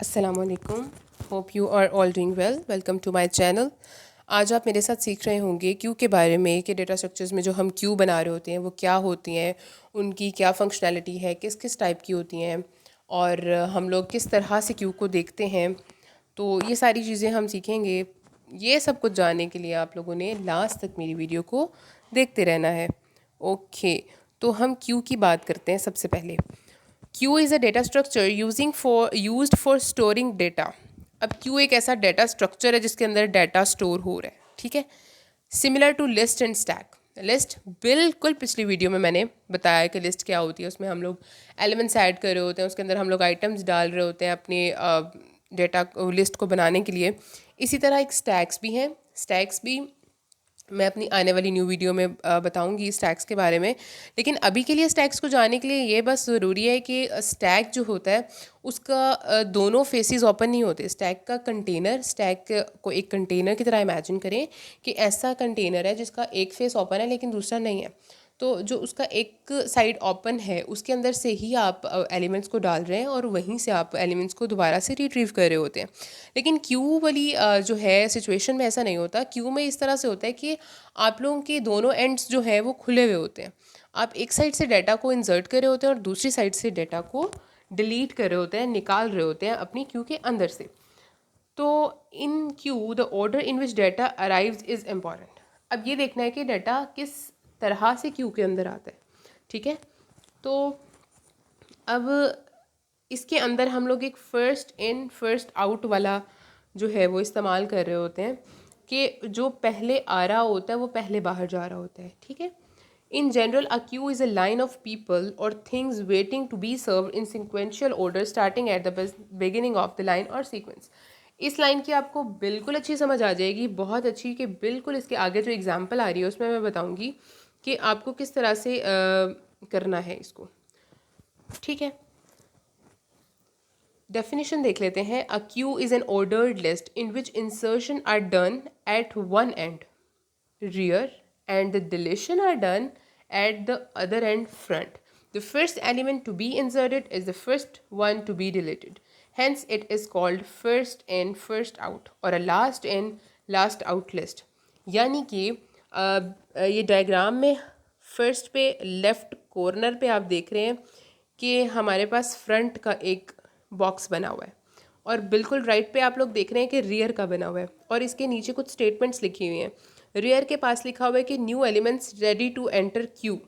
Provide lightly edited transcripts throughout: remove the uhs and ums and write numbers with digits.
अस्सलामुअलैकुम, hope you are all doing well. Welcome to my channel. आज आप मेरे साथ सीख रहे होंगे क्यू के बारे में कि डेटा स्ट्रक्चर्स में जो हम क्यू बना रहे होते हैं वो क्या होती हैं, उनकी क्या फंक्शनैलिटी है, किस किस टाइप की होती हैं और हम लोग किस तरह से क्यू को देखते हैं। तो ये सारी चीज़ें हम सीखेंगे। ये सब कुछ जानने के लिए आप लोगों ने लास्ट तक मेरी वीडियो को देखते रहना है। ओके, तो हम क्यू की बात करते हैं सबसे पहले। Q is a data structure used for storing data. अब क्यू एक ऐसा डेटा स्ट्रक्चर है जिसके अंदर डाटा स्टोर हो रहा है, ठीक है। Similar to list and stack. List बिल्कुल पिछली वीडियो में मैंने बताया कि लिस्ट क्या होती है। उसमें हम लोग एलिमेंट्स ऐड कर रहे होते हैं, उसके अंदर हम लोग आइटम्स डाल रहे होते हैं अपने डेटा लिस्ट को बनाने के लिए। इसी तरह एक स्टैक्स भी हैं। स्टैक्स भी मैं अपनी आने वाली न्यू वीडियो में बताऊंगी स्टैक्स के बारे में। लेकिन अभी के लिए स्टैक्स को जानने के लिए ये बस ज़रूरी है कि स्टैक जो होता है उसका दोनों फेसेस ओपन नहीं होते। स्टैक का कंटेनर, स्टैक को एक कंटेनर की तरह इमेजिन करें कि ऐसा कंटेनर है जिसका एक फेस ओपन है लेकिन दूसरा नहीं है। तो जो उसका एक साइड ओपन है उसके अंदर से ही आप एलिमेंट्स को डाल रहे हैं और वहीं से आप एलिमेंट्स को दोबारा से रिट्रीव कर रहे होते हैं। लेकिन क्यू वाली जो है सिचुएशन में ऐसा नहीं होता। क्यू में इस तरह से होता है कि आप लोगों के दोनों एंड्स जो है वो खुले हुए होते हैं। आप एक साइड से डाटा को इंसर्ट कर रहे होते हैं और दूसरी साइड से डाटा को डिलीट कर रहे होते हैं, निकाल रहे होते हैं अपनी क्यू के अंदर से। तो in queue the order in which data arrives is important. अब ये देखना है कि डाटा किस तरह से क्यू के अंदर आता है, ठीक है। तो अब इसके अंदर हम लोग एक फ़र्स्ट इन फर्स्ट आउट वाला जो है वो इस्तेमाल कर रहे होते हैं कि जो पहले आ रहा होता है वो पहले बाहर जा रहा होता है, ठीक है। In general a queue is a line of people और things waiting to be serve in sequential order starting at the beginning of the line और सीक्वेंस। इस लाइन की आपको बिल्कुल अच्छी समझ आ जाएगी, बहुत अच्छी, कि बिल्कुल इसके आगे जो एग्जाम्पल आ रही है उसमें मैं बताऊंगी कि आपको किस तरह से करना है इसको, ठीक है। डेफिनेशन देख लेते हैं। A queue is an ordered list in which insertion are done at one end rear and the deletion are done at the other end front. The first element to be inserted is the first one to be deleted. Hence it is called first in first out or a last in last out list. यानी कि ये diagram में first पे left corner पे आप देख रहे हैं कि हमारे पास फ्रंट का एक बॉक्स बना हुआ है और बिल्कुल राइट पे आप लोग देख रहे हैं कि रियर का बना हुआ है और इसके नीचे कुछ स्टेटमेंट्स लिखी हुई हैं। रियर के पास लिखा हुआ है कि new elements ready to enter queue.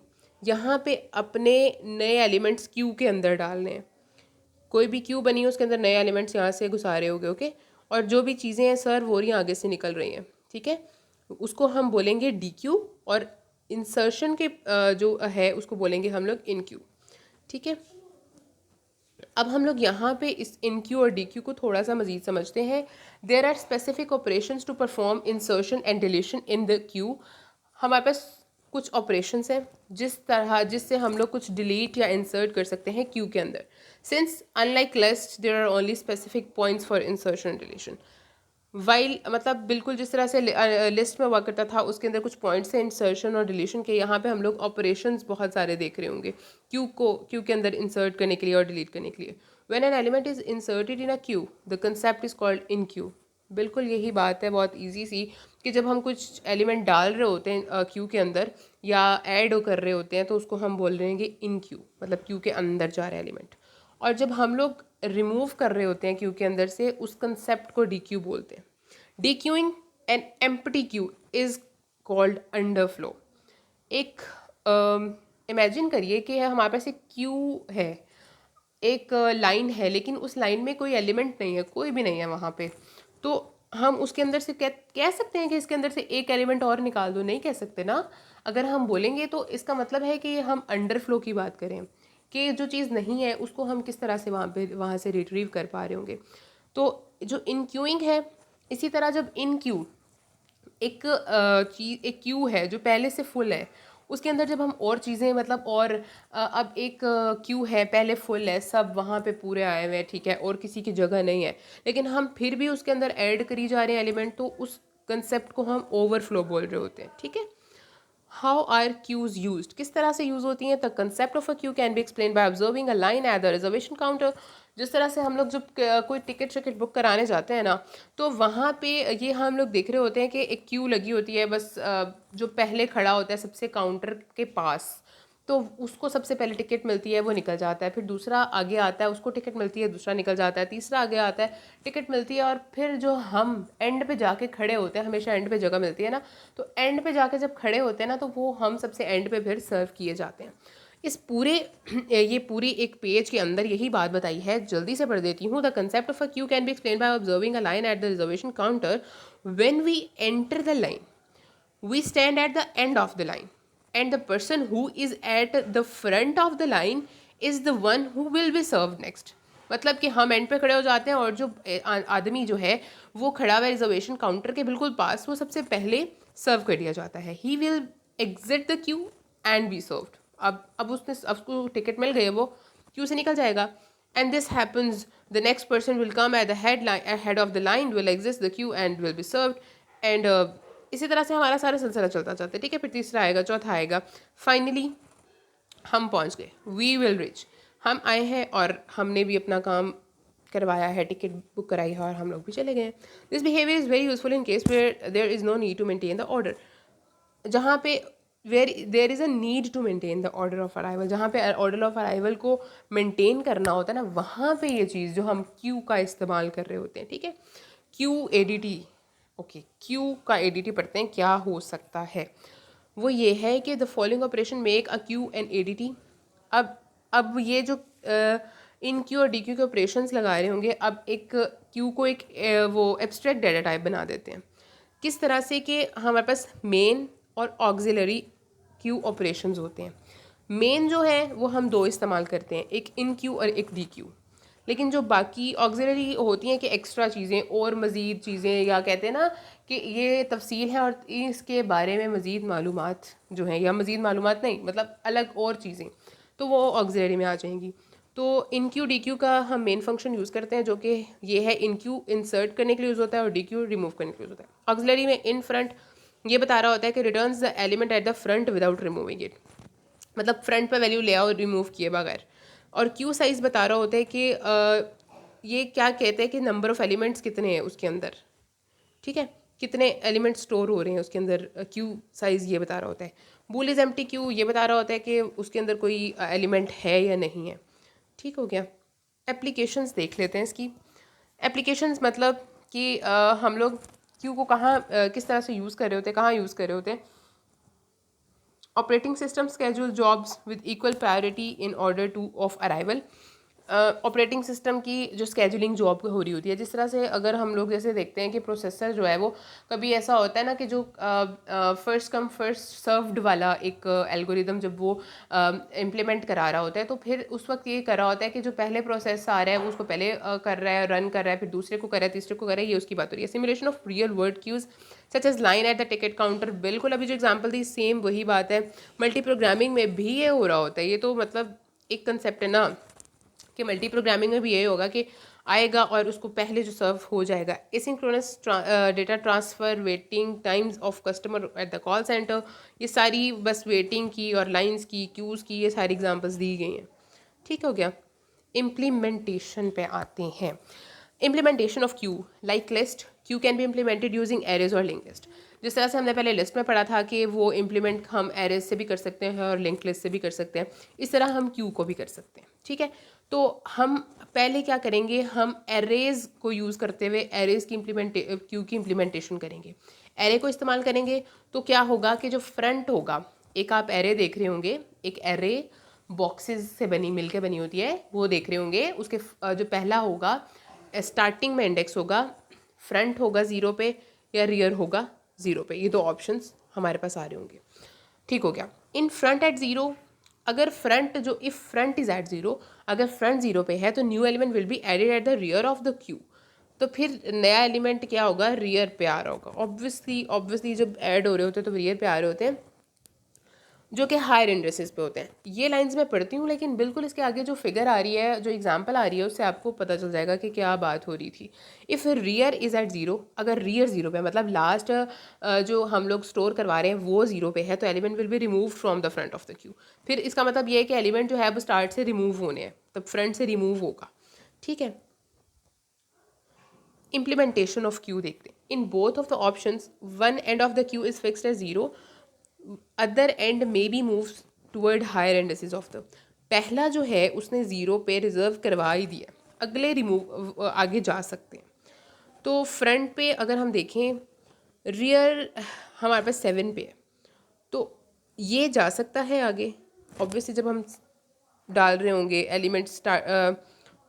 यहाँ पे अपने नए एलिमेंट्स क्यू के अंदर डालने हैं। कोई भी क्यू बनी है उसके अंदर नए एलिमेंट्स यहाँ से घुसा रहे होगे, ओके। और जो भी चीज़ें हैं सर्व हो रही हैं आगे से निकल रही हैं, ठीक है। उसको हम बोलेंगे डी क्यू और इंसर्शन के जो है उसको बोलेंगे हम लोग इन क्यू, ठीक है। अब हम लोग यहाँ पे इस इन क्यू और डी क्यू को थोड़ा सा मज़ीद समझते हैं। There are specific operations to perform insertion and deletion in the queue. हमारे पास कुछ ऑपरेशंस हैं जिससे हम लोग कुछ डिलीट या इंसर्ट कर सकते हैं क्यू के अंदर। Since unlike list there are only specific points for insertion and deletion. While मतलब बिल्कुल जिस तरह से लिस्ट में हुआ करता था उसके अंदर कुछ पॉइंट्स हैं इंसर्शन और डिलीशन के, यहाँ पे हम लोग ऑपरेशंस बहुत सारे देख रहे होंगे क्यू के अंदर इंसर्ट करने के लिए और डिलीट करने के लिए। When an element is inserted in a Q the concept is called in Q. बिल्कुल यही बात है, बहुत ईजी सी, कि जब हम कुछ एलिमेंट डाल रहे होते हैं क्यू के अंदर या ऐड कर रहे होते हैं तो उसको हम बोल रहे हैं कि इन क्यू, मतलब क्यू के अंदर जा रहे हैं एलिमेंट। और जब हम लोग रिमूव कर रहे होते हैं क्यू के अंदर से उस कंसेप्ट को डी क्यू बोलते हैं। Dequeuing an empty queue is called underflow. एक इमेजिन करिए कि हमारे पास एक क्यू है, एक लाइन है, लेकिन उस लाइन में कोई एलिमेंट नहीं है, कोई भी नहीं है वहाँ पे। तो हम उसके अंदर से कह सकते हैं कि इसके अंदर से एक एलिमेंट और निकाल दो? नहीं कह सकते ना। अगर हम बोलेंगे तो इसका मतलब है कि हम अंडरफ्लो की बात करें कि जो चीज़ नहीं है उसको हम किस तरह से वहाँ से रिट्रीव कर पा रहे होंगे। तो जो इनक्यूइंग है, इसी तरह जब इन क्यू एक चीज़, एक क्यू है जो पहले से फुल है, उसके अंदर जब हम और चीज़ें मतलब और अब एक क्यू है पहले फुल है, सब वहाँ पे पूरे आए हुए हैं, ठीक है, और किसी की जगह नहीं है, लेकिन हम फिर भी उसके अंदर ऐड करी जा रहे हैं एलिमेंट, तो उस कंसेप्ट को हम ओवरफ्लो बोल रहे होते हैं, ठीक है। हाउ आर क्यूज यूज, किस तरह से यूज होती हैं? The concept of a queue can be explain by observing a line at the reservation counter जिस तरह से हम लोग जब कोई टिकट बुक कराने जाते हैं ना, तो वहाँ पे ये हम लोग देख रहे होते हैं कि एक क्यू लगी होती है, बस जो पहले खड़ा होता है सबसे काउंटर के पास, तो उसको सबसे पहले टिकट मिलती है, वो निकल जाता है। फिर दूसरा आगे आता है, उसको टिकट मिलती है, दूसरा निकल जाता है। तीसरा आगे आता है, टिकट मिलती है, और फिर जो हम एंड पे जाके खड़े होते हैं, हमेशा एंड पे जगह मिलती है ना, तो एंड पे जाके जब खड़े होते हैं ना, तो वो हम सबसे एंड पे फिर सर्व किए जाते हैं। इस पूरे ये पूरी एक पेज के अंदर यही बात बताई है, जल्दी से पढ़ देती हूँ। The concept of a queue can be explain by observing a line at the reservation counter. When we enter the line, we stand at the end of the line, and the person who is at the front of the line is the one who will be served next. मतलब कि हम and पे खड़े हो जाते हैं, और जो आदमी जो है वो खड़ा हुआ है रिजर्वेशन काउंटर के बिल्कुल पास, वो सबसे पहले सर्व कर दिया जाता है। He will exit the Q and be served. अब उसको टिकट मिल गई है, वो क्यू से निकल जाएगा। And this happens, the next person will come at the head of the line, will exit the Q and will be served. And इसी तरह से हमारा सारा सिलसिला चलता जाता है, ठीक है। फिर तीसरा आएगा, चौथा आएगा, फाइनली हम पहुंच गए, वी विल रिच। हम आए हैं और हमने भी अपना काम करवाया है, टिकट बुक कराई है, और हम लोग भी चले गए। This behaviour is very useful in case where there is no need to maintain the order. जहाँ पे where there is a need to maintain the order of arrival, जहाँ पे ऑर्डर ऑफ अराइवल को मेंटेन करना होता है ना, वहाँ पे ये चीज़ जो हम क्यू का इस्तेमाल कर रहे होते हैं, ठीक है। क्यू एडीटी, ओके, क्यू का एडीटी पढ़ते हैं, क्या हो सकता है। वो ये है कि the following operation make a queue an ADT. अब ये जो इन क्यू और डी क्यू के ऑपरेशंस लगा रहे होंगे, अब एक क्यू को एक वो एब्स्ट्रैक्ट डाटा टाइप बना देते हैं। किस तरह से कि हमारे पास मेन और ऑक्सिलरी क्यू ऑपरेशंस होते हैं। मेन जो है वो हम दो इस्तेमाल करते हैं, एक इन क्यू और एक डी क्यू। लेकिन जो बाकी ऑक्सिलरी होती हैं कि एक्स्ट्रा चीज़ें और मज़ीद चीज़ें, या कहते हैं ना कि ये तफसील है और इसके बारे में मज़ीद मालूमात जो हैं, या मज़ीद मालूमात नहीं मतलब अलग और चीज़ें, तो वो ऑक्सिलरी में आ जाएंगी। तो इन क्यू डी क्यू का हम मेन फंक्शन यूज़ करते हैं, जो कि ये है, इन क्यू इंसर्ट करने के लिए यूज़ होता है और डी क्यू रिमूव करने के लिए यूज़ होता है। ऑक्सिलरी में इन फ्रंट ये बता रहा होता है कि returns the element at the front without removing it, मतलब फ्रंट पे वैल्यू ले आओ रिमूव किए बगैर। और क्यू साइज़ बता रहा होता है कि ये क्या कहते हैं कि नंबर ऑफ़ एलिमेंट्स कितने हैं उसके अंदर, ठीक है, कितने एलिमेंट स्टोर हो रहे हैं उसके अंदर। क्यू साइज़ ये बता रहा होता है। बूल इज़ एम्प्टी क्यू ये बता रहा होता है कि उसके अंदर कोई एलिमेंट है या नहीं है। ठीक हो गया। एप्लीकेशंस देख लेते हैं इसकी। एप्लीकेशंस मतलब कि हम लोग क्यू को कहाँ किस तरह से यूज़ कर रहे होते हैं, कहाँ यूज़ कर रहे होते हैं। Operating system schedule jobs with equal priority in order two of arrival. Operating system की जो स्केजुलिंग जॉब हो रही होती है, जिस तरह से अगर हम लोग जैसे देखते हैं कि प्रोसेसर जो है वो कभी ऐसा होता है ना कि जो फर्स्ट कम फर्स्ट सर्व्ड वाला एक एल्गोरिदम जब वो इम्प्लीमेंट करा रहा होता है, तो फिर उस वक्त ये कर रहा होता है कि जो पहले प्रोसेस आ रहा है वो उसको पहले कर रहा है, रन कर रहा है, फिर दूसरे को कर रहा है, तीसरे को कर रहा है, ये उसकी बात हो रही है। Simulation of real world queues such as line at the ticket counter, बिल्कुल अभी जो एग्जाम्पल दी सेम वही बात है। मल्टी प्रोग्रामिंग में भी ये हो रहा होता है। ये तो मतलब एक कंसेप्ट है ना कि मल्टी प्रोग्रामिंग में भी यही होगा कि आएगा और उसको पहले जो सर्व हो जाएगा। Asynchronous data transfer, waiting times of customer at the call centre, ये सारी बस वेटिंग की और लाइंस की, क्यूज़ की, ये सारी एग्जांपल्स दी गई हैं। ठीक हो गया। इम्प्लीमेंटेशन पे आते हैं। Implementation of Q like list, Q can be implemented using arrays और लिंक लिस्ट। जिस तरह से हमने पहले लिस्ट में पढ़ा था कि वो इम्प्लीमेंट हम एरेज से भी कर सकते हैं और लिंक लिस्ट से भी कर सकते हैं, इस तरह हम क्यू को भी कर सकते हैं। ठीक है, तो हम पहले क्या करेंगे, हम एरेज को यूज़ करते हुए एरेज की क्यू की इम्प्लीमेंटेशन करेंगे। एरे को इस्तेमाल करेंगे तो क्या होगा कि जो फ्रंट होगा, एक आप एरे देख रहे होंगे, एक एरे बॉक्सेस से मिलकर बनी होती है, वो देख रहे होंगे। उसके जो पहला होगा स्टार्टिंग में इंडेक्स होगा, फ्रंट होगा 0 पे या रियर होगा 0 पे, ये दो ऑप्शंस हमारे पास आ रहे होंगे। ठीक हो गया। इन फ्रंट एट 0, अगर फ्रंट जो इफ़ फ्रंट इज़ एट 0, अगर फ्रंट 0 पे है तो new element will be added at the rear of the queue. तो फिर नया एलिमेंट क्या होगा, रियर पे आ रहा होगा। ऑब्वियसली जब ऐड हो रहे होते हैं तो रियर पे आ रहे होते हैं, जो कि हायर इंडेक्सेस पे होते हैं। ये लाइंस मैं पढ़ती हूँ, लेकिन बिल्कुल इसके आगे जो फिगर आ रही है, जो एग्जांपल आ रही है, उससे आपको पता चल जाएगा कि क्या बात हो रही थी। इफ़ रियर इज़ एट 0, अगर रियर 0 पे मतलब लास्ट जो हम लोग स्टोर करवा रहे हैं वो 0 पे है, तो element will be remove from the front of the Q. फिर इसका मतलब ये है कि एलिमेंट जो है वो स्टार्ट से रिमूव होने हैं, तब फ्रंट से रिमूव होगा। ठीक है। इम्प्लीमेंटेशन ऑफ क्यू देखते हैं। In both of the options one end of the queue is fixed as 0, other end may be move toward higher indices of the. पहला जो है उसने 0 पे रिजर्व करवा ही दिया, अगले रिमूव आगे जा सकते हैं। तो फ्रंट पे अगर हम देखें, रियर हमारे पास 7 पे है, तो ये जा सकता है आगे। ऑब्वियसली जब हम डाल रहे होंगे एलिमेंट्स,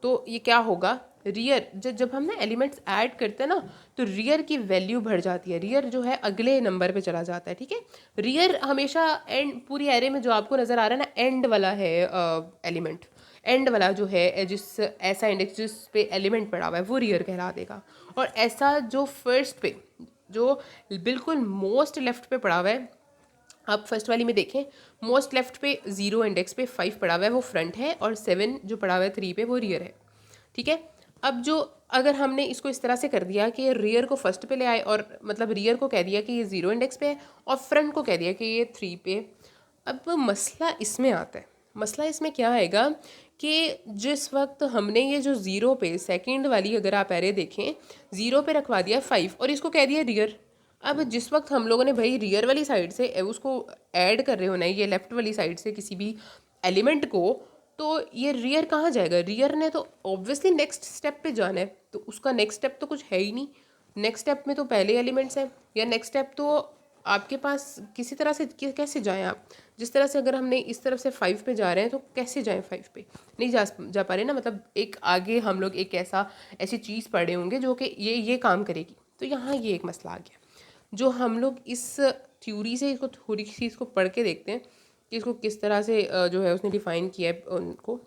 तो ये क्या होगा, रियर जब हम ना एलिमेंट्स ऐड करते हैं ना, तो रियर की वैल्यू बढ़ जाती है, रियर जो है अगले नंबर पे चला जाता है। ठीक है, रियर हमेशा एंड, पूरी एरे में जो आपको नज़र आ रहा है ना, एंड वाला है एलिमेंट, एंड वाला जो है, जिस ऐसा इंडेक्स जिस पे एलिमेंट पड़ा हुआ है वो रियर कहला देगा। और ऐसा जो फर्स्ट पे, जो बिल्कुल मोस्ट लेफ्ट पे पड़ा हुआ है, आप फर्स्ट वाली में देखें, मोस्ट लेफ्ट पे 0 इंडेक्स पे 5 पड़ा हुआ है, वो फ्रंट है, और 7 जो पड़ा हुआ है 3 पे वो रियर है। ठीक है, अब जो अगर हमने इसको इस तरह से कर दिया कि रियर को फर्स्ट पे ले आए, और मतलब रियर को कह दिया कि ये 0 इंडेक्स पे है, और फ्रंट को कह दिया कि ये 3 पे। अब मसला इसमें आता है, मसला इसमें क्या आएगा कि जिस वक्त हमने ये जो 0 पे सेकंड वाली अगर आप एरे देखें, 0 पे रखवा दिया 5 और इसको कह दिया रियर। अब जिस वक्त हम लोगों ने भाई रियर वाली साइड से उसको ऐड कर रहे हो ना, ये लेफ्ट वाली साइड से किसी भी एलिमेंट को, तो ये रियर कहाँ जाएगा, रियर ने तो ऑब्वियसली नेक्स्ट स्टेप पे जाना है, तो उसका नेक्स्ट स्टेप तो कुछ है ही नहीं। नेक्स्ट स्टेप में तो पहले एलिमेंट्स हैं, या नेक्स्ट स्टेप तो आपके पास किसी तरह से कैसे जाएं आप, जिस तरह से अगर हमने इस तरफ से 5 पे जा रहे हैं तो कैसे जाएं 5 पे, नहीं जा पा रहे ना, मतलब एक आगे हम लोग एक ऐसी चीज़ पढ़े होंगे जो कि ये काम करेगी। तो यहाँ ये एक मसला आ गया, जो हम लोग इस थ्योरी से इसको थोड़ी सी इसको पढ़ के देखते हैं कि इसको किस तरह से जो है उसने डिफाइन किया है उनको।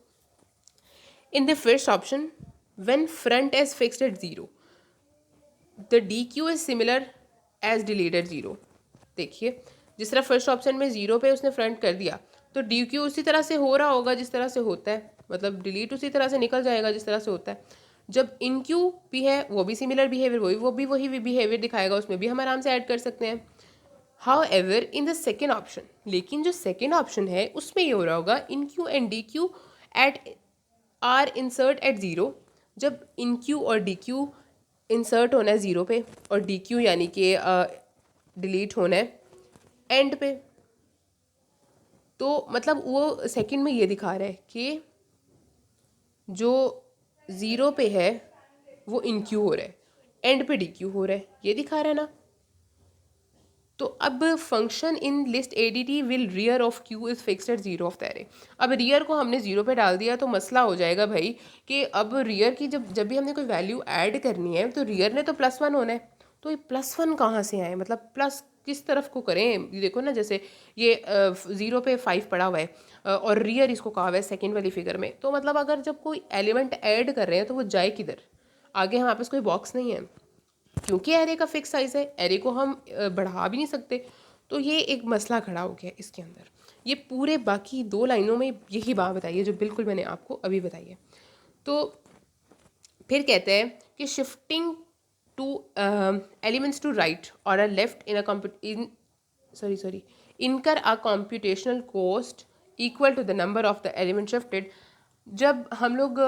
In the first option, when front as fixed at 0, the dequeue is similar as deleted 0। देखिए, जिस तरह फर्स्ट ऑप्शन में 0 पे उसने फ्रंट कर दिया, तो डी क्यू उसी तरह से हो रहा होगा जिस तरह से होता है, मतलब डिलीट उसी तरह से निकल जाएगा जिस तरह से होता है। जब इन क्यू भी है वो भी सिमिलर बिहेवियर, वही बिहेवियर दिखाएगा, उसमें भी हम आराम से ऐड कर सकते हैं। How ever in the second option, लेकिन जो सेकेंड ऑप्शन है उसमें ये हो रहा होगा, enqueue and dequeue at R insert at 0। जब इन क्यू और डी क्यू इंसर्ट होना है 0 पे, और डी क्यू यानी कि डिलीट होना है एंड पे, तो मतलब वो सेकंड में ये दिखा रहा है कि जो 0 पे है वो इन क्यू हो रहा है, एंड पे डी क्यू हो रहा है, ये दिखा रहा है ना। तो अब function in list ADT will rear of Q is fixed at 0 of the array. अब रियर को हमने 0 पे डाल दिया तो मसला हो जाएगा भाई कि अब रियर की जब भी हमने कोई वैल्यू ऐड करनी है तो रियर ने तो +1 होना है, तो ये +1 कहाँ से आए, मतलब प्लस किस तरफ को करें। ये देखो ना, जैसे ये 0 पे 5 पड़ा हुआ है, और रियर इसको कहा हुआ है सेकेंड वाली फिगर में, तो मतलब अगर जब कोई एलिमेंट ऐड कर रहे हैं तो वो जाए किधर, आगे हमारे पास कोई बॉक्स नहीं है, क्योंकि एरे का फिक्स साइज है, एरे को हम बढ़ा भी नहीं सकते। तो ये एक मसला खड़ा हो गया इसके अंदर। ये पूरे बाकी 2 लाइनों में यही बात बताई है जो बिल्कुल मैंने आपको अभी बताई है। तो फिर कहते हैं कि shifting two elements to right और a left incur a computational cost equal to the number of the element shifted. जब हम लोग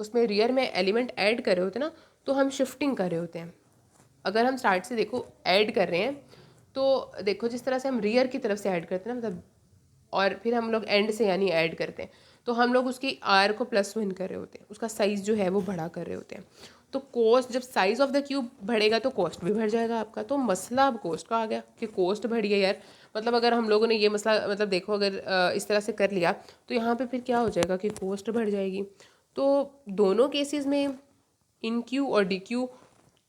उसमें रियर में एलिमेंट ऐड कर रहे होते हैं ना, तो हम शिफ्टिंग कर रहे होते हैं। अगर हम स्टार्ट से देखो ऐड कर रहे हैं, तो देखो जिस तरह से हम रियर की तरफ से ऐड करते हैं ना, मतलब, और फिर हम लोग एंड से यानी ऐड करते हैं, तो हम लोग उसकी आर को +1 कर रहे होते हैं, उसका साइज़ जो है वो बड़ा कर रहे होते हैं। तो कॉस्ट, जब साइज़ ऑफ द क्यूब बढ़ेगा तो कॉस्ट भी बढ़ जाएगा आपका। तो मसला अब कॉस्ट का आ गया कि कॉस्ट बढ़ी है यार। मतलब अगर हम लोगों ने ये मसला, मतलब देखो अगर इस तरह से कर लिया तो यहाँ पे फिर क्या हो जाएगा कि कॉस्ट बढ़ जाएगी। तो दोनों केसेस में इन क्यू और डी क्यू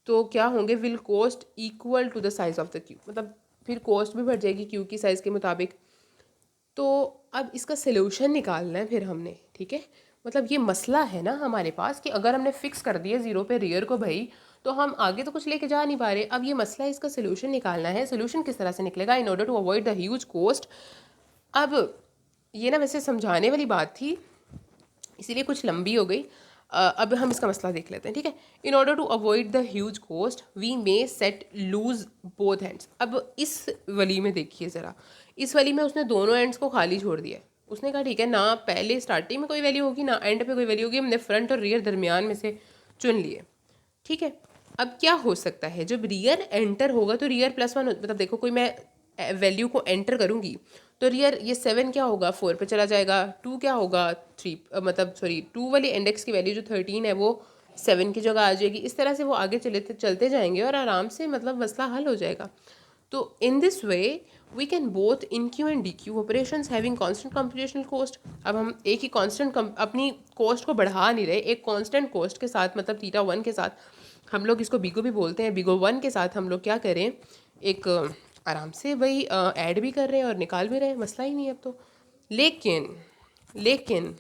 तो क्या होंगे, will cost equal to the size of the queue, मतलब फिर कॉस्ट भी बढ़ जाएगी क्यू की साइज़ के मुताबिक। तो अब इसका सलूशन निकालना है फिर हमने, ठीक है। मतलब ये मसला है ना हमारे पास कि अगर हमने फिक्स कर दिया 0 पे रियर को भाई, तो हम आगे तो कुछ लेके जा नहीं पा रहे। अब ये मसला है, इसका सलूशन निकालना है। सलूशन किस तरह से निकलेगा, in order to avoid the huge cost. अब ये ना वैसे समझाने वाली बात थी, इसीलिए कुछ लंबी हो गई। अब हम इसका मसला देख लेते हैं, ठीक है। In order to avoid the huge cost we may set loose both hands. अब इस वली में देखिए ज़रा, इस वली में उसने दोनों एंड्स को खाली छोड़ दिया है, उसने कहा ठीक है, ना पहले स्टार्टिंग में कोई वैल्यू होगी ना एंड पे कोई वैल्यू होगी, हमने फ्रंट और रियर दरमियान में से चुन लिए। ठीक है, अब क्या हो सकता है, जब रियर एंटर होगा तो रियर +1, मतलब देखो कोई मैं वैल्यू को एंटर करूँगी तो रियर ये 7 क्या होगा 4 पे चला जाएगा, 2 क्या होगा 3, मतलब सॉरी 2 वाली इंडेक्स की वैल्यू जो 13 है वो 7 की जगह आ जाएगी। इस तरह से वो आगे चलते जाएंगे और आराम से मतलब मसला हल हो जाएगा। तो in this way we can both enqueue and dequeue operations having constant computational cost. अब हम एक ही कांस्टेंट अपनी कॉस्ट को बढ़ा नहीं रहे, एक कांस्टेंट कॉस्ट के साथ मतलब θ1 के साथ, हम लोग इसको बीगो भी बोलते हैं, बीगो 1 के साथ हम लोग क्या करें, एक आराम से वही ऐड भी कर रहे हैं और निकाल भी रहे हैं, मसला ही नहीं है अब तो। लेकिन लेकिन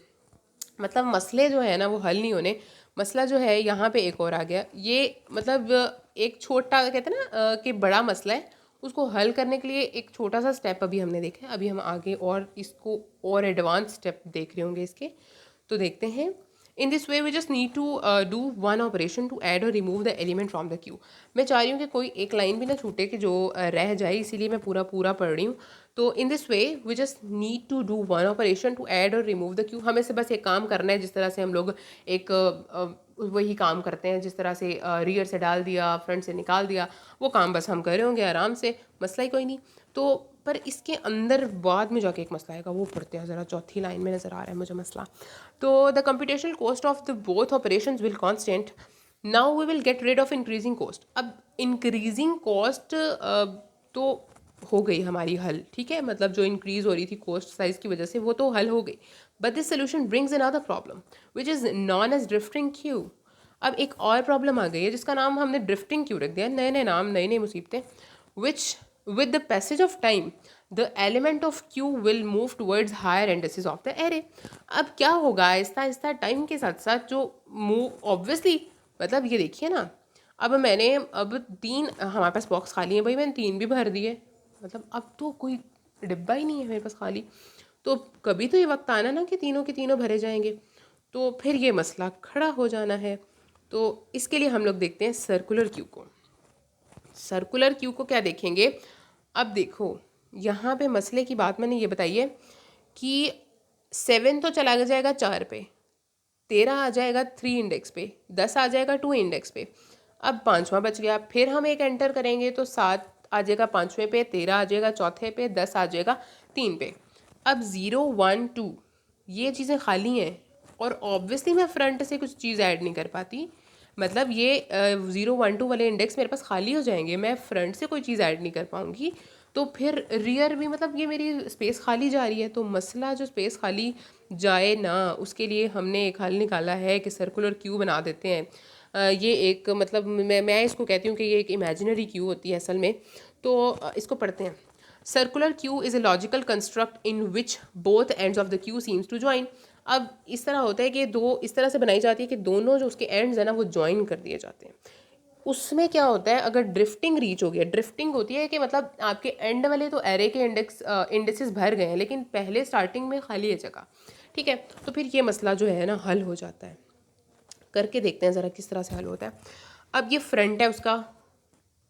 मतलब मसले जो है ना वो हल नहीं होने। मसला जो है यहाँ पे एक और आ गया, ये मतलब एक छोटा कहते हैं ना कि बड़ा मसला है, उसको हल करने के लिए एक छोटा सा स्टेप अभी हमने देखा है। अभी हम आगे और इसको और एडवांस स्टेप देख रहे होंगे इसके, तो देखते हैं। In this way we just need to do one operation to add और remove the element from the queue. मैं चाह रही हूँ कि कोई एक लाइन भी ना छूटे कि जो रह जाए, इसीलिए मैं पूरा पूरा पढ़ रही हूँ। तो in this way we just need to do one operation to add और रिमूव द क्यू। हमें से बस एक काम करना है, जिस तरह से हम लोग एक वही काम करते हैं, जिस तरह से रियर से डाल दिया फ्रंट से निकाल दिया, वो काम बस हम कर रहे होंगे आराम से, मसला ही कोई नहीं। तो पर इसके अंदर बाद में जाके एक मसला आएगा, वो पढ़ते हैं ज़रा, चौथी लाइन में नज़र आ रहा है मुझे मसला। तो the computational cost of the both operations will constant, now we will get rid of increasing cost. अब इंक्रीजिंग कॉस्ट तो हो गई हमारी हल, ठीक है, मतलब जो इंक्रीज हो रही थी कॉस्ट साइज की वजह से वो तो हल हो गई। But this solution brings another problem which is known as drifting queue. अब एक और प्रॉब्लम आ गई है जिसका नाम हमने ड्रिफ्टिंग क्यू रख दिया, नए नए नाम नई नई मुसीबतें। विच with the passage of time the element of q will move towards higher indices of the array। अब क्या होगा, आहिस्ता आहिस्ता टाइम के साथ साथ जो मूव, ऑब्वियसली मतलब ये देखिए ना, अब मैंने अब 3 हमारे पास बॉक्स खाली है भाई, मैंने 3 भी भर दिए, मतलब अब तो कोई डिब्बा ही नहीं है मेरे पास खाली। तो कभी तो ये वक्त आना ना कि तीनों के तीनों भरे जाएंगे, तो फिर ये मसला खड़ा हो जाना है। तो इसके लिए हम लोग देखते हैं सर्कुलर क्यू को। सर्कुलर क्यू को क्या देखेंगे, अब देखो यहाँ पे मसले की बात मैंने ये बताई है कि 7 तो चला जाएगा 4 पे, 13 आ जाएगा 3 इंडेक्स पे, 10 आ जाएगा 2 इंडेक्स पे, अब 5वां बच गया, फिर हम एक एंटर करेंगे तो 7 आ जाएगा 5वें पे, 13 आ जाएगा 4थे पे, 10 आ जाएगा 3 पे। अब 0 1 2 ये चीज़ें खाली हैं और ऑब्वियसली मैं फ्रंट से कुछ चीज़ ऐड नहीं कर पाती, मतलब ये 0 1 2 वाले इंडेक्स मेरे पास खाली हो जाएंगे, मैं फ्रंट से कोई चीज़ ऐड नहीं कर पाऊँगी। तो फिर रियर भी मतलब ये मेरी स्पेस खाली जा रही है, तो मसला जो स्पेस खाली जाए ना, उसके लिए हमने एक हल निकाला है कि सर्कुलर क्यू बना देते हैं। ये एक मतलब मैं इसको कहती हूँ कि ये एक इमेजिनरी क्यू होती है असल में। तो इसको पढ़ते हैं। Circular queue is a logical construct in which both ends of the queue seems to join. अब इस तरह होता है कि दो इस तरह से बनाई जाती है कि दोनों जो उसके एंड्स हैं ना वो ज्वाइन कर दिए जाते हैं। उसमें क्या होता है, अगर ड्रिफ्टिंग रीच हो गया, ड्रिफ्टिंग होती है कि मतलब आपके एंड वाले तो एरे के इंडेक्सेस भर गए हैं लेकिन पहले स्टार्टिंग में खाली है जगह, ठीक है, तो फिर ये मसला जो है ना हल हो जाता है। करके देखते हैं ज़रा किस तरह से हल होता है। अब ये फ्रंट है उसका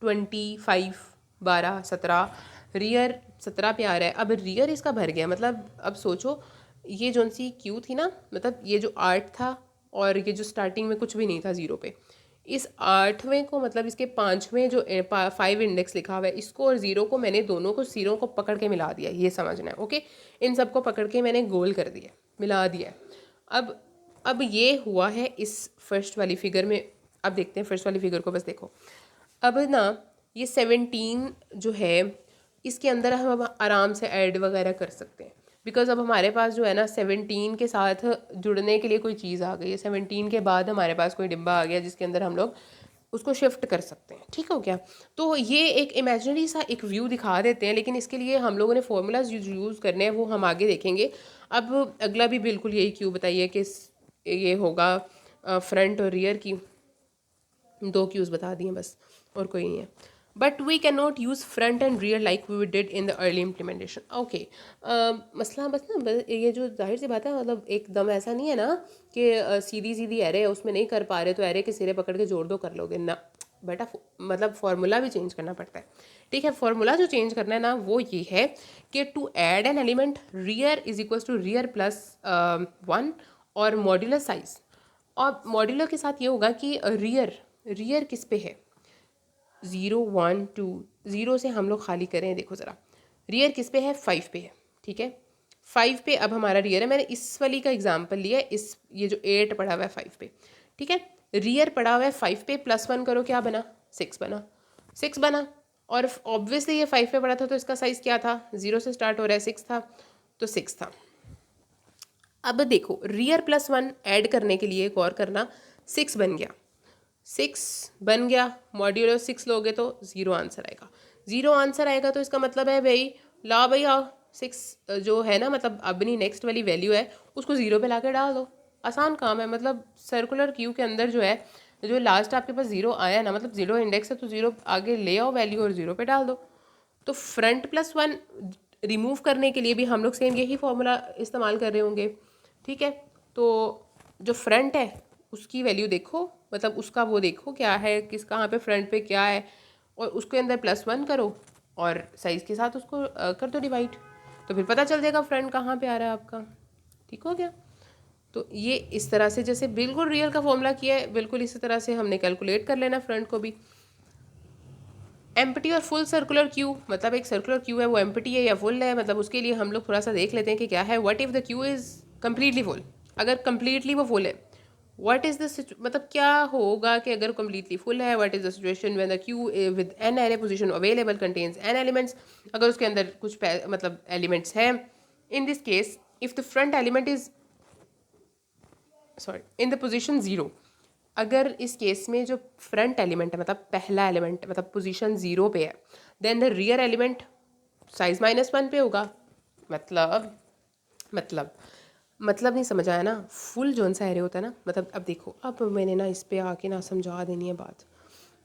25 12 17, रियर 17 पे आ रहा है। अब रियर इसका भर गया, मतलब अब सोचो ये जो सी क्यू थी ना, मतलब ये जो 8 था और ये जो स्टार्टिंग में कुछ भी नहीं था 0 पे, इस 8वें को मतलब इसके 5वें जो 5 इंडेक्स लिखा हुआ है इसको और 0 को मैंने दोनों को सीरों को पकड़ के मिला दिया, ये समझना है ओके। इन सबको पकड़ के मैंने गोल कर दिया, मिला दिया। अब ये हुआ है इस फर्स्ट वाली फिगर में। अब देखते हैं फर्स्ट वाली फिगर को, बस देखो। अब ना ये 17 जो है इसके अंदर हम अब आराम से ऐड वगैरह कर सकते हैं, बिकॉज अब हमारे पास जो है ना 17 के साथ जुड़ने के लिए कोई चीज़ आ गई है। 17 के बाद हमारे पास कोई डिब्बा आ गया जिसके अंदर हम लोग उसको शिफ्ट कर सकते हैं, ठीक हो गया। तो ये एक इमेजिनरी सा एक व्यू दिखा देते हैं, लेकिन इसके लिए हम लोगों ने फॉर्मूलाज यूज़ करने हैं, वो हम आगे देखेंगे। अब अगला भी बिल्कुल यही क्यू बताइए कि ये होगा फ्रंट और रियर की 2 क्यूज़ बता दिए बस, और कोई नहीं है। But we can not use front and rear like we did in the early implementation. Okay, मसला बस ना ये जो जाहिर सी बात है, मतलब एकदम ऐसा नहीं है ना कि सीधी सीधी एरे है उसमें नहीं कर पा रहे तो एरे के सिरे पकड़ के जोड़ दो कर लोगे ना, बेटा मतलब फॉर्मूला भी चेंज करना पड़ता है, ठीक है। फॉर्मूला जो चेंज करना है ना वो ये है कि to add an element rear is equals to rear plus 1 और मॉड्यूलर साइज। और मॉड्यूलर के साथ ये होगा कि रियर रियर किस पे है, 0 1 2, 0 से हम लोग खाली करें, देखो ज़रा रियर किस पे है, 5 पे है, ठीक है। 5 पे अब हमारा रियर है, मैंने इस वाली का एग्जांपल लिया है, इस ये जो 8 पड़ा हुआ है 5 पे, ठीक है। रियर पड़ा हुआ है 5 पे, +1 करो क्या बना, 6 बना, 6 बना। और ऑब्वियसली ये 5 पे पड़ा था तो इसका साइज़ क्या था, 0 से स्टार्ट हो रहा है, 6 था, तो 6 था। अब देखो रियर +1 ऐड करने के लिए गौर करना, 6 बन गया, 6 बन गया, मॉड्यूलर 6 लोगे तो 0 आंसर आएगा, 0 आंसर आएगा तो इसका मतलब है भाई ला भाई आओ 6 जो है ना, मतलब अपनी नेक्स्ट वाली वैल्यू है उसको 0 पे ला के डाल दो, आसान काम है। मतलब सर्कुलर क्यू के अंदर जो है, जो लास्ट आपके पास 0 आया ना, मतलब 0 इंडेक्स है तो 0 आगे ले आओ वैल्यू और 0 पे डाल दो। तो फ्रंट +1 रिमूव करने के लिए भी हम लोग सेम यही फॉर्मूला इस्तेमाल कर रहे होंगे, ठीक है। तो जो फ्रंट है उसकी वैल्यू देखो, मतलब उसका वो देखो क्या है, किस कहाँ पे फ्रंट पे क्या है, और उसके अंदर +1 करो और साइज़ के साथ उसको कर दो डिवाइड, तो फिर पता चल जाएगा फ्रंट कहाँ पे आ रहा है आपका, ठीक हो गया। तो ये इस तरह से जैसे बिल्कुल रियल का फॉर्मूला किया है, बिल्कुल इसी तरह से हमने कैलकुलेट कर लेना फ्रंट को भी। एम्प्टी और फुल सर्कुलर क्यू, मतलब एक सर्कुलर क्यू है वो एम्प्टी है या फुल है, मतलब उसके लिए हम लोग थोड़ा सा देख लेते हैं कि क्या है। What if the Q is completely full, अगर कम्प्लीटली वो फुल है, व्हाट इज़ द मतलब क्या होगा कि अगर कम्प्लीटली फुल है, what is the situation when the Q with an array position available contains an elements, अगर उसके अंदर कुछ मतलब एलिमेंट्स हैं। In this case if the front element is sorry in the position 0, अगर इस केस में जो फ्रंट एलिमेंट है मतलब पहला एलिमेंट मतलब पोजीशन 0 पे है, then the rear element size -1 पे होगा। मतलब मतलब मतलब नहीं समझ आया ना, फुल जोन सा एरे होता है ना, मतलब अब देखो, अब मैंने ना इस पे आके ना समझा देनी है बात,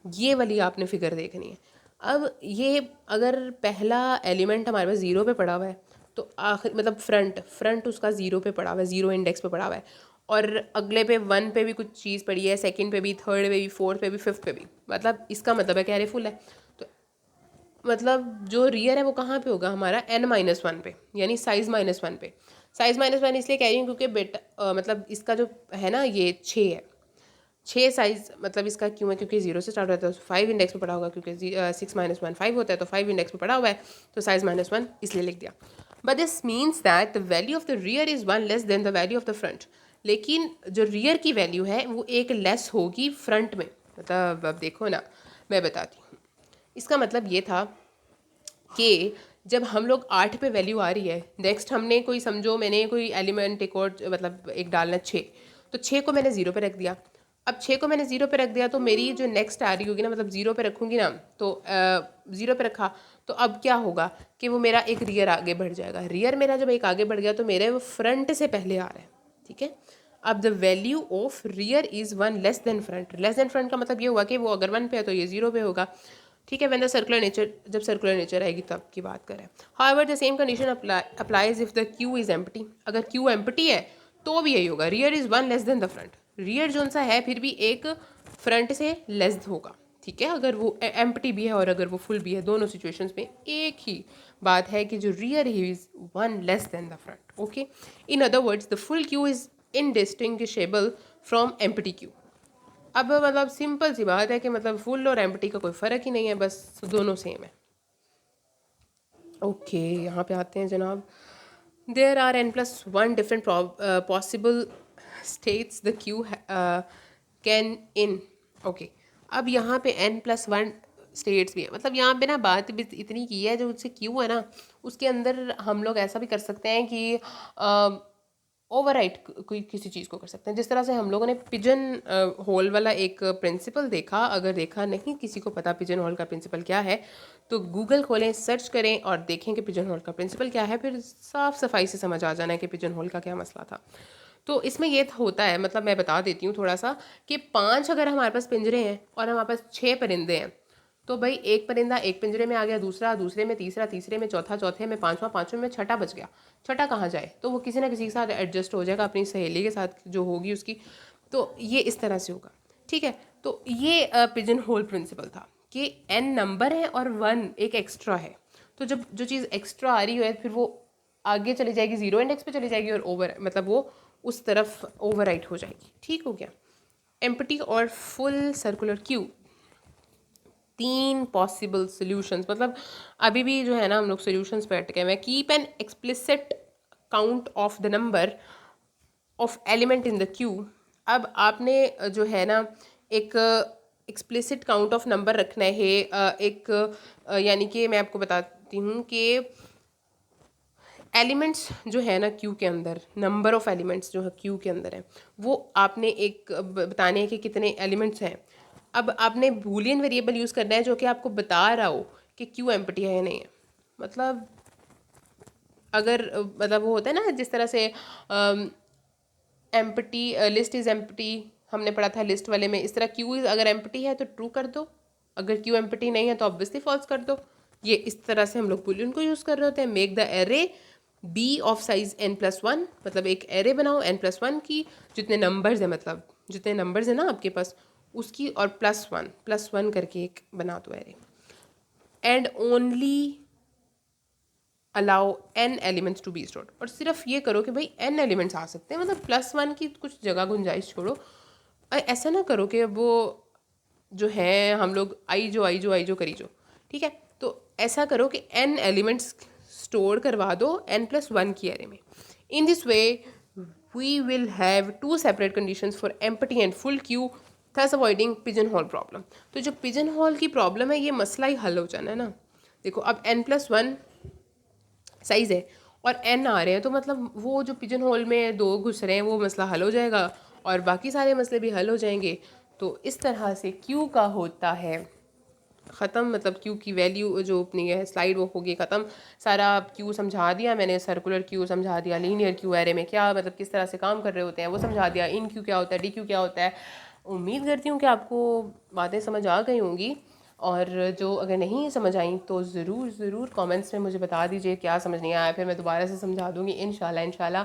ये वाली आपने फिगर देखनी है। अब ये अगर पहला एलिमेंट हमारे पास 0 पे पड़ा हुआ है तो आखिर मतलब फ्रंट उसका 0 पे पड़ा हुआ है, 0 इंडेक्स पे पड़ा हुआ है, और अगले पे 1 पे भी कुछ चीज़ पड़ी है, सेकंड पे भी, थर्ड पे भी, फोर्थ पे भी, फिफ्थ पे भी, मतलब इसका मतलब है कि अरे फुल है। तो मतलब जो रियर है वो कहाँ पे होगा हमारा, n-1 पे, यानी साइज -1 पे। साइज -1 इसलिए कह रही हूँ क्योंकि बेटा मतलब इसका जो है ना ये 6 है, 6 साइज मतलब इसका क्यों है, क्योंकि 0 से स्टार्ट होता है तो 5 इंडेक्स पे पड़ा होगा, क्योंकि 6 - 1 5 होता है तो 5 इंडेक्स पे पड़ा हुआ है, तो साइज -1 इसलिए लिख दिया। But this means that the value of the rear is 1 less than the value of the front, लेकिन जो रियर की वैल्यू है वो एक लेस होगी फ्रंट में। मतलब अब देखो ना, मैं बताती हूँ, इसका मतलब ये था कि जब हम लोग 8 पे वैल्यू आ रही है, नेक्स्ट हमने कोई समझो मैंने कोई एलिमेंट एक और मतलब एक डालना 6, तो 6 को मैंने 0 पे रख दिया। अब 6 को मैंने 0 पे रख दिया तो मेरी जो नेक्स्ट आ रही होगी ना, मतलब 0 पे रखूँगी ना, तो 0 पे रखा तो अब क्या होगा कि वो मेरा एक रियर आगे बढ़ जाएगा। रियर मेरा जब एक आगे बढ़ गया तो मेरे वो फ्रंट से पहले आ रहा है, ठीक है। अब the value of rear is 1 less than front, less than front का मतलब ये हुआ कि वो अगर 1 पे है तो ये 0 पे होगा, ठीक है। व्हेन द सर्कुलर नेचर, जब सर्कुलर नेचर आएगी तब की बात करें। However the same condition applies if the queue is empty, अगर क्यू एम्प्टी है तो भी यही होगा, rear is 1 less than the front, rear जो सा है फिर भी एक फ्रंट से लेस होगा, ठीक है। अगर वो एम्प्टी भी है और अगर वो फुल भी है, दोनों सिचुएशंस में एक ही बात है कि जो rear is 1 less than the front, okay. In other words the full Q is indistinguishable from empty Q. अब मतलब सिंपल सी बात है कि मतलब फुल और एम्प्टी का कोई फ़र्क ही नहीं है, बस दोनों सेम है, ओके। यहाँ पे आते हैं जनाब, there are n+1 different possible states the queue can in, okay. अब यहाँ पे n+1 स्टेट्स भी है, मतलब यहाँ पे ना बात भी इतनी की है, जो उससे क्यू है ना उसके अंदर हम लोग ऐसा भी कर सकते हैं कि ओवरराइट कोई किसी चीज़ को कर सकते हैं, जिस तरह से हम लोगों ने पिजन होल वाला एक प्रिंसिपल देखा। अगर देखा नहीं, किसी को पता पिजन होल का प्रिंसिपल क्या है, तो गूगल खोलें, सर्च करें और देखें कि पिजन होल का प्रिंसिपल क्या है, फिर साफ सफाई से समझ आ जाना है कि पिजन होल का क्या मसला था। तो इसमें ये होता है, मतलब मैं बता देती हूँ थोड़ा सा, कि 5 अगर हमारे पास पिंजरे हैं और हमारे पास 6 परिंदे हैं, तो भाई एक परिंदा एक पिंजरे में आ गया, दूसरा दूसरे में, तीसरा तीसरे में, चौथा चौथे में, पांचवा पांचवें में, छठा बच गया। छठा कहाँ जाए, तो वो किसी ना किसी के साथ एडजस्ट हो जाएगा, अपनी सहेली के साथ जो होगी उसकी, तो ये इस तरह से होगा, ठीक है। तो ये पिजन होल प्रिंसिपल था कि n नंबर है और 1 एक एक्स्ट्रा है, तो जब जो चीज़ एक्स्ट्रा आ रही है फिर वो आगे चली जाएगी, जीरो इंडेक्स पे चली जाएगी और ओवर मतलब वो उस तरफ ओवरराइट हो जाएगी। ठीक हो गया। एम्प्टी और full circular queue, 3 possible solutions, मतलब अभी भी जो है ना हम लोग सॉल्यूशंस पे अटके हुए हैं। Keep an explicit count of the number of element in the Q. अब आपने जो है ना एक एक्सप्लिसिट काउंट ऑफ नंबर रखना है, यानी कि मैं आपको बताती हूँ कि एलिमेंट्स जो है ना क्यू के अंदर, नंबर ऑफ एलिमेंट्स जो है क्यू के अंदर है, वो आपने एक बताने हैं कि कितने एलिमेंट्स हैं। अब आपने बूलियन वेरिएबल यूज़ करना है जो कि आपको बता रहा हो कि क्यू एम्प्टी है या नहीं है। मतलब अगर मतलब वो होता है ना जिस तरह से एम्प्टी लिस्ट इज़ एम्प्टी हमने पढ़ा था लिस्ट वाले में, इस तरह क्यू अगर एम्प्टी है तो ट्रू कर दो, अगर क्यू एम्प्टी नहीं है तो ऑब्वियसली फॉल्स कर दो। ये इस तरह से हम लोग बूलियन को यूज़ कर रहे होते हैं। Make the array be of size n+1, मतलब एक एरे बनाओ n+1 की, जितने नंबर्स हैं मतलब जितने नंबर्स हैं ना आपके पास उसकी, और +1 करके एक बना दो array. And only allow n elements to be stored, और सिर्फ ये करो कि भाई n एलिमेंट्स आ सकते हैं, मतलब +1 की कुछ जगह गुंजाइश छोड़ो। ऐसा ना करो कि वो जो है हम लोग आई जो करी जो, ठीक है। तो ऐसा करो कि n एलिमेंट्स स्टोर करवा दो n+1 की एरे में। In this way we will have 2 separate conditions for empty and full queue, thus avoiding pigeon hole problem. तो जो पिजन होल की प्रॉब्लम है ये मसला ही हल हो जाना है ना। देखो अब n+1 साइज़ है और n आ रहे हैं, तो मतलब वो जो पिजन होल में 2 घुस रहे हैं वो मसला हल हो जाएगा और बाकी सारे मसले भी हल हो जाएंगे। तो इस तरह से क्यू का होता है ख़त्म, मतलब क्यू की वैल्यू जो अपनी है स्लाइड वो होगी ख़त्म। सारा क्यू समझा दिया मैंने, सर्कुलर क्यू समझा दिया, लीनियर क्यू एरे में क्या मतलब किस तरह से काम कर रहे होते हैं वो समझा दिया, इन क्यू क्या होता है, डी क्यू क्या होता है। उम्मीद करती हूँ कि आपको बातें समझ आ गई होंगी, और जो अगर नहीं समझ आई तो ज़रूर कमेंट्स में मुझे बता दीजिए क्या समझ नहीं आया, फिर मैं दोबारा से समझा दूँगी इंशाल्लाह।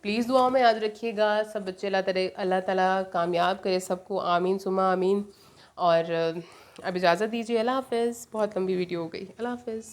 प्लीज़ दुआ में याद रखिएगा सब बच्चे, अल्लाह ताला कामयाब करे सबको, आमीन सुमा आमीन। और अब इजाज़त दीजिए, अल्लाह हाफ़िज़। बहुत लंबी वीडियो हो गई, अल्लाह हाफ़िज़।